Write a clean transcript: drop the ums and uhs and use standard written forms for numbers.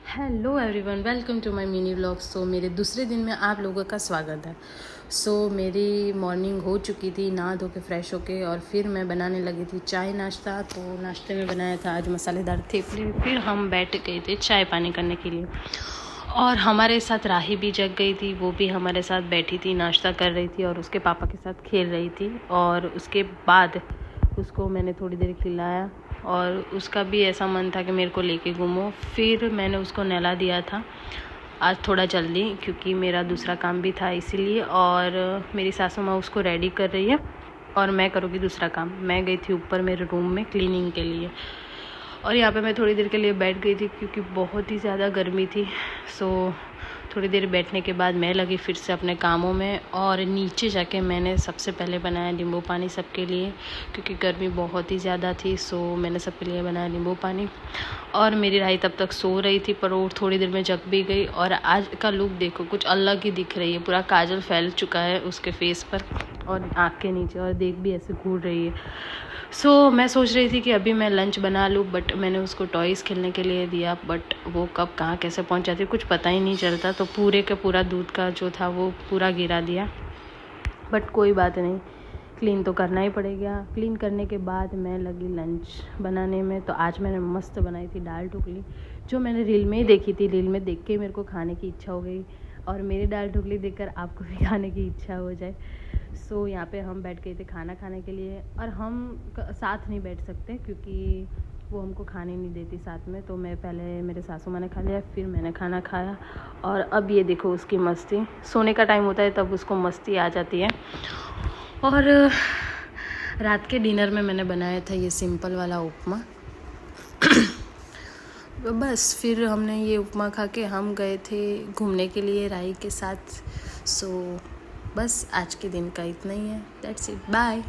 Hello everyone, welcome to my mini vlog. So मेरे दूसरे दिन में आप लोगों का स्वागत है। मेरी मॉर्निंग हो चुकी थी, नहा धो के फ्रेश होके, और फिर मैं बनाने लगी थी चाय नाश्ता। तो नाश्ते में बनाया था आज मसालेदार थेपले। फिर हम बैठ गए थे चाय पानी करने के लिए, और हमारे साथ राही भी जग गई थी। वो भी हमारे साथ बैठी थी, नाश्ता कर रही थी और उसके पापा के साथ खेल रही थी। और उसके बाद उसको मैंने थोड़ी देर खिलाया, और उसका भी ऐसा मन था कि मेरे को लेके घूमो। फिर मैंने उसको नहला दिया था आज थोड़ा जल्दी, क्योंकि मेरा दूसरा काम भी था इसीलिए। और मेरी सासू माँ उसको रेडी कर रही है और मैं करूँगी दूसरा काम। मैं गई थी ऊपर मेरे रूम में क्लीनिंग के लिए, और यहाँ पे मैं थोड़ी देर के लिए बैठ गई थी क्योंकि बहुत ही ज़्यादा गर्मी थी। थोड़ी देर बैठने के बाद मैं लगी फिर से अपने कामों में, और नीचे जाके मैंने सबसे पहले बनाया नींबू पानी सबके लिए, क्योंकि गर्मी बहुत ही ज़्यादा थी। मैंने सबके लिए बनाया नींबू पानी। और मेरी राही तब तक सो रही थी, पर वो थोड़ी देर में जग भी गई। और आज का लुक देखो, कुछ अलग ही दिख रही है। पूरा काजल फैल चुका है उसके फेस पर और आँख के नीचे, और देख भी ऐसे घूर रही है। मैं सोच रही थी कि अभी मैं लंच बना लूँ, बट मैंने उसको टॉयज़ खेलने के लिए दिया, बट वो कब कहाँ कैसे पहुँच जाती है कुछ पता ही नहीं चलता। तो पूरे का पूरा दूध का जो था वो पूरा गिरा दिया, बट कोई बात नहीं, क्लीन तो करना ही पड़ेगा। क्लीन करने के बाद मैं लगी लंच बनाने में। तो आज मैंने मस्त बनाई थी दाल ढुकली, जो मैंने रील में ही देखी थी। रील में देख के मेरे को खाने की इच्छा हो गई, और मेरी दाल ढुकली देखकर आपको भी खाने की इच्छा हो जाए। यहाँ पे हम बैठ गए थे खाना खाने के लिए, और हम साथ नहीं बैठ सकते क्योंकि वो हमको खाने नहीं देती साथ में। तो मैं पहले, मेरे सासू माँ ने खा लिया, फिर मैंने खाना खाया। और अब ये देखो उसकी मस्ती, सोने का टाइम होता है तब उसको मस्ती आ जाती है। और रात के डिनर में मैंने बनाया था ये सिंपल वाला उपमा। बस फिर हमने ये उपमा खा के हम गए थे घूमने के लिए राही के साथ। बस आज के दिन का इतना ही है। That's it, bye.